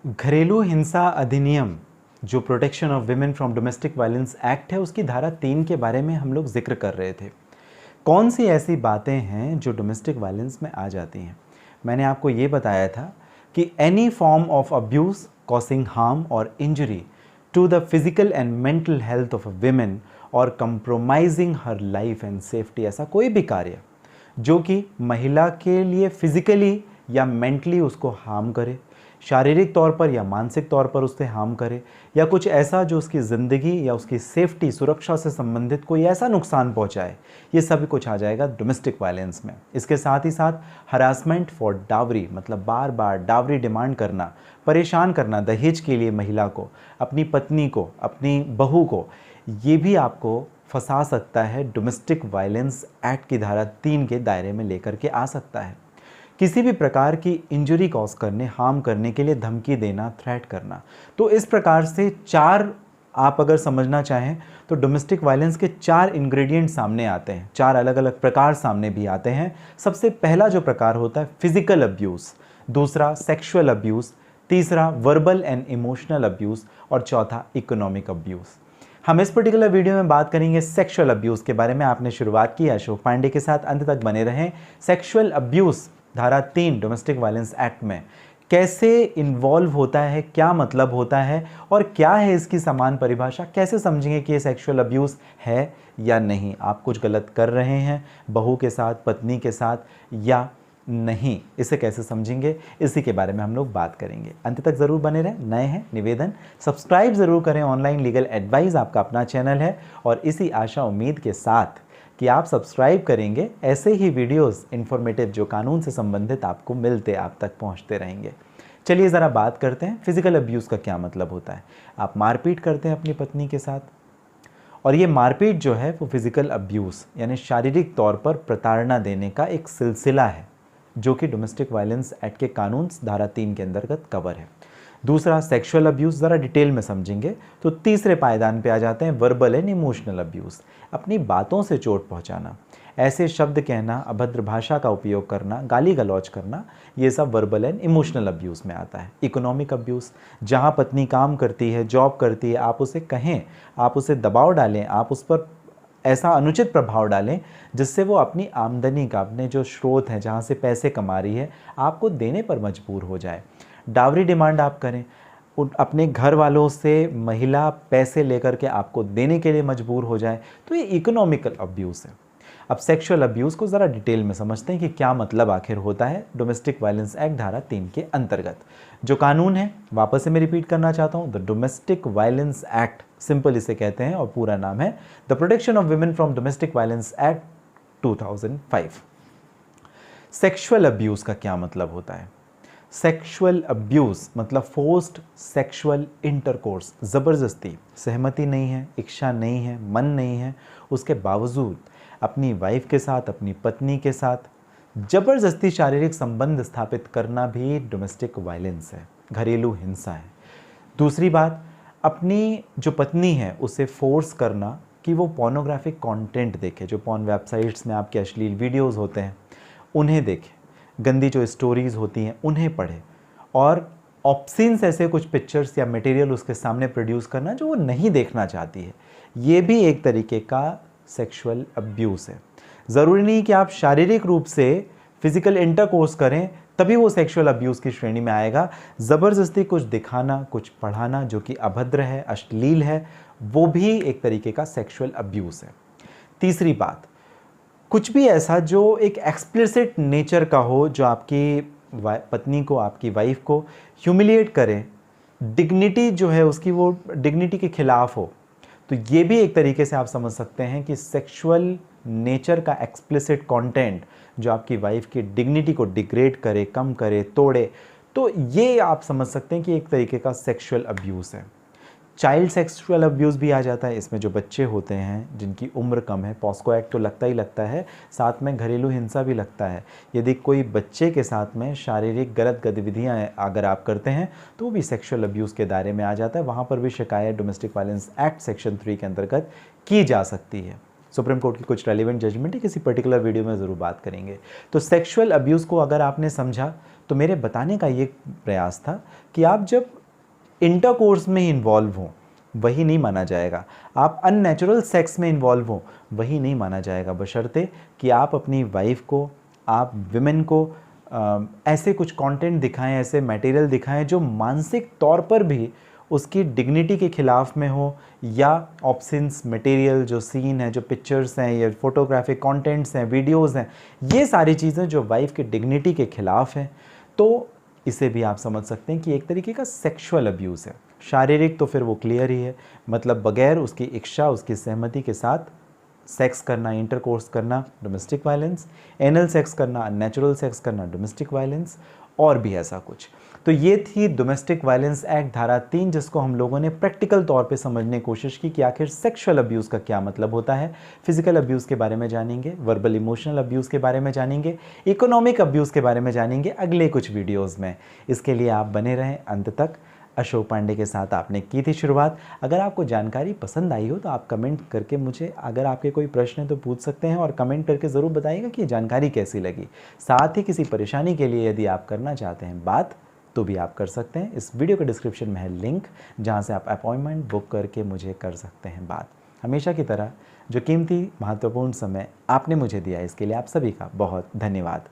घरेलू हिंसा अधिनियम जो protection of women from domestic violence act है, उसकी धारा 3 के बारे में हम लोग जिक्र कर रहे थे। कौन सी ऐसी बातें हैं जो डोमेस्टिक वायलेंस में आ जाती हैं? मैंने आपको ये बताया था कि any form of abuse causing harm और injury to the physical and mental health of a women और compromising her life and safety, ऐसा कोई भी कार्य जो कि महिला के लिए फिजिकली या मेंटली उसको हार्म करे, शारीरिक तौर पर या मानसिक तौर पर उससे हार्म करे, या कुछ ऐसा जो उसकी ज़िंदगी या उसकी सेफ्टी सुरक्षा से संबंधित कोई ऐसा नुकसान पहुंचाए, ये सब कुछ आ जाएगा डोमेस्टिक वायलेंस में। इसके साथ ही साथ हरासमेंट फॉर डावरी, मतलब बार बार डावरी डिमांड करना, परेशान करना दहेज के लिए महिला को, अपनी पत्नी को, अपनी बहू को, ये भी आपको फंसा सकता है, डोमेस्टिक वायलेंस एक्ट की धारा 3 के दायरे में लेकर के आ सकता है। किसी भी प्रकार की इंजरी कॉज करने, हार्म करने के लिए धमकी देना, थ्रेट करना। तो इस प्रकार से 4, आप अगर समझना चाहें तो डोमेस्टिक वायलेंस के 4 इंग्रेडिएंट सामने आते हैं, 4 अलग अलग प्रकार सामने भी आते हैं। सबसे पहला जो प्रकार होता है फिजिकल अब्यूज़, दूसरा सेक्सुअल अब्यूज़, तीसरा वर्बल एंड इमोशनल अब्यूज़ और चौथा इकोनॉमिक अब्यूज़। हम इस पर्टिकुलर वीडियो में बात करेंगे सेक्सुअल अब्यूज़ के बारे में। आपने शुरुआत की अशोक पांडे के साथ, अंत तक बने रहें। सेक्सुअल अब्यूज़ धारा 3 डोमेस्टिक वायलेंस एक्ट में कैसे इन्वॉल्व होता है, क्या मतलब होता है और क्या है इसकी समान परिभाषा, कैसे समझेंगे कि ये सेक्सुअल अब्यूज़ है या नहीं, आप कुछ गलत कर रहे हैं बहू के साथ, पत्नी के साथ या नहीं, इसे कैसे समझेंगे, इसी के बारे में हम लोग बात करेंगे। अंत तक ज़रूर बने रहें। नए हैं, निवेदन सब्सक्राइब ज़रूर करें। ऑनलाइन लीगल एडवाइस आपका अपना चैनल है और इसी आशा उम्मीद के साथ कि आप सब्सक्राइब करेंगे, ऐसे ही वीडियोस इन्फॉर्मेटिव जो कानून से संबंधित आपको मिलते, आप तक पहुंचते रहेंगे। चलिए ज़रा बात करते हैं फिजिकल अब्यूज़ का क्या मतलब होता है। आप मारपीट करते हैं अपनी पत्नी के साथ, और ये मारपीट जो है वो फिजिकल अब्यूज़ यानी शारीरिक तौर पर प्रताड़ना देने का एक सिलसिला है, जो कि डोमेस्टिक वायलेंस एक्ट के कानून धारा 3 के अंतर्गत कवर है। दूसरा सेक्सुअल अब्यूज़, ज़रा डिटेल में समझेंगे तो तीसरे पायदान पे आ जाते हैं वर्बल एंड इमोशनल अब्यूज़, अपनी बातों से चोट पहुंचाना, ऐसे शब्द कहना, अभद्र भाषा का उपयोग करना, गाली गलौज करना, ये सब वर्बल एंड इमोशनल अब्यूज़ में आता है। इकोनॉमिक अब्यूज़, जहां पत्नी काम करती है, जॉब करती है, आप उसे कहें, आप उसे दबाव डालें, आप उस पर ऐसा अनुचित प्रभाव डालें जिससे वो अपनी आमदनी का, अपने जो स्रोत हैं जहाँ से पैसे कमा रही है, आपको देने पर मजबूर हो जाए। डावरी डिमांड आप करें, अपने घर वालों से महिला पैसे लेकर के आपको देने के लिए मजबूर हो जाए, तो ये इकोनॉमिकल अब्यूज़ है। अब सेक्सुअल अब्यूज़ को ज़रा डिटेल में समझते हैं कि क्या मतलब आखिर होता है डोमेस्टिक वायलेंस एक्ट धारा 3 के अंतर्गत। जो कानून है, वापस से मैं रिपीट करना चाहता हूँ, the domestic violence act, simple इसे कहते हैं और पूरा नाम है the protection of women from domestic violence act 2005। Sexual abuse का क्या मतलब होता है? सेक्सुअल अब्यूज़ मतलब फोर्स्ड सेक्सुअल इंटरकोर्स, ज़बरदस्ती, सहमति नहीं है, इच्छा नहीं है, मन नहीं है, उसके बावजूद अपनी वाइफ के साथ, अपनी पत्नी के साथ ज़बरदस्ती शारीरिक संबंध स्थापित करना भी डोमेस्टिक वायलेंस है, घरेलू हिंसा है। दूसरी बात, अपनी जो पत्नी है उसे फोर्स करना कि वो पोर्नोग्राफिक कंटेंट देखे, जो पॉर्न वेबसाइट्स में आपके अश्लील वीडियोज़ होते हैं उन्हें देखे, गंदी जो स्टोरीज़ होती हैं उन्हें पढ़े, और ऑप्शंस ऐसे कुछ पिक्चर्स या मटेरियल उसके सामने प्रोड्यूस करना जो वो नहीं देखना चाहती है, ये भी एक तरीके का सेक्सुअल अब्यूज़ है। ज़रूरी नहीं कि आप शारीरिक रूप से फिजिकल इंटरकोर्स करें तभी वो सेक्सुअल अब्यूज़ की श्रेणी में आएगा। ज़बरदस्ती कुछ दिखाना, कुछ पढ़ाना जो कि अभद्र है, अश्लील है, वो भी एक तरीके का सेक्सुअल अब्यूज़ है। तीसरी बात, कुछ भी ऐसा जो एक एक्सप्लिसिट नेचर का हो, जो आपकी पत्नी को, आपकी वाइफ को ह्यूमिलिएट करे, डिग्निटी जो है उसकी वो डिग्निटी के खिलाफ हो, तो ये भी एक तरीके से आप समझ सकते हैं कि सेक्सुअल नेचर का एक्सप्लिसिट कंटेंट जो आपकी वाइफ की डिग्निटी को डिग्रेड करे, कम करे, तोड़े, तो ये आप समझ सकते हैं कि एक तरीके का सेक्सुअल अब्यूज़ है। चाइल्ड सेक्सुअल अब्यूज़ भी आ जाता है, इसमें जो बच्चे होते हैं जिनकी उम्र कम है, पॉस्को एक्ट तो लगता ही लगता है, साथ में घरेलू हिंसा भी लगता है। यदि कोई बच्चे के साथ में शारीरिक गलत गतिविधियां अगर आप करते हैं तो वो भी सेक्सुअल अब्यूज़ के दायरे में आ जाता है, वहाँ पर भी शिकायत डोमेस्टिक वायलेंस एक्ट सेक्शन 3 के अंतर्गत की जा सकती है। सुप्रीम कोर्ट की कुछ रेलिवेंट जजमेंट है, किसी पर्टिकुलर वीडियो में ज़रूर बात करेंगे। तो सेक्सुअल अब्यूज़ को अगर आपने समझा तो मेरे बताने का ये प्रयास था कि आप जब इंटरकोर्स में इन्वॉल्व हों वही नहीं माना जाएगा, आप अननेचुरल सेक्स में इन्वॉल्व हों वही नहीं माना जाएगा, बशर्ते कि आप अपनी वाइफ को, आप विमेन को ऐसे कुछ कंटेंट दिखाएं, ऐसे मटेरियल दिखाएं जो मानसिक तौर पर भी उसकी डिग्निटी के खिलाफ में हो, या ऑब्सिन्स मटेरियल जो सीन है, जो पिक्चर्स हैं या फोटोग्राफिक कंटेंट्स हैं, वीडियोज़ हैं, ये सारी चीज़ें जो वाइफ के डिग्निटी के खिलाफ हैं, तो इसे भी आप समझ सकते हैं कि एक तरीके का सेक्सुअल अब्यूज़ है। शारीरिक तो फिर वो क्लियर ही है, मतलब बगैर उसकी इच्छा, उसकी सहमति के साथ सेक्स करना, इंटरकोर्स करना, डोमेस्टिक वायलेंस। एनल सेक्स करना, अननेचुरल सेक्स करना, डोमेस्टिक वायलेंस। और भी ऐसा कुछ। तो ये थी डोमेस्टिक वायलेंस एक्ट धारा 3, जिसको हम लोगों ने प्रैक्टिकल तौर पे समझने की कोशिश की कि आखिर सेक्सुअल अब्यूज़ का क्या मतलब होता है। फिजिकल अब्यूज़ के बारे में जानेंगे, वर्बल इमोशनल अब्यूज़ के बारे में जानेंगे, इकोनॉमिक अब्यूज़ के बारे में जानेंगे अगले कुछ वीडियोज़ में। इसके लिए आप बने रहें अंत तक। अशोक पांडे के साथ आपने की थी शुरुआत। अगर आपको जानकारी पसंद आई हो तो आप कमेंट करके मुझे, अगर आपके कोई प्रश्न है तो पूछ सकते हैं, और कमेंट करके ज़रूर बताइएगा कि ये जानकारी कैसी लगी। साथ ही किसी परेशानी के लिए यदि आप करना चाहते हैं बात, तो भी आप कर सकते हैं। इस वीडियो के डिस्क्रिप्शन में है लिंक, जहाँ से आप अपॉइंटमेंट बुक करके मुझे कर सकते हैं बात। हमेशा की तरह जो कीमती महत्वपूर्ण समय आपने मुझे दिया, इसके लिए आप सभी का बहुत धन्यवाद।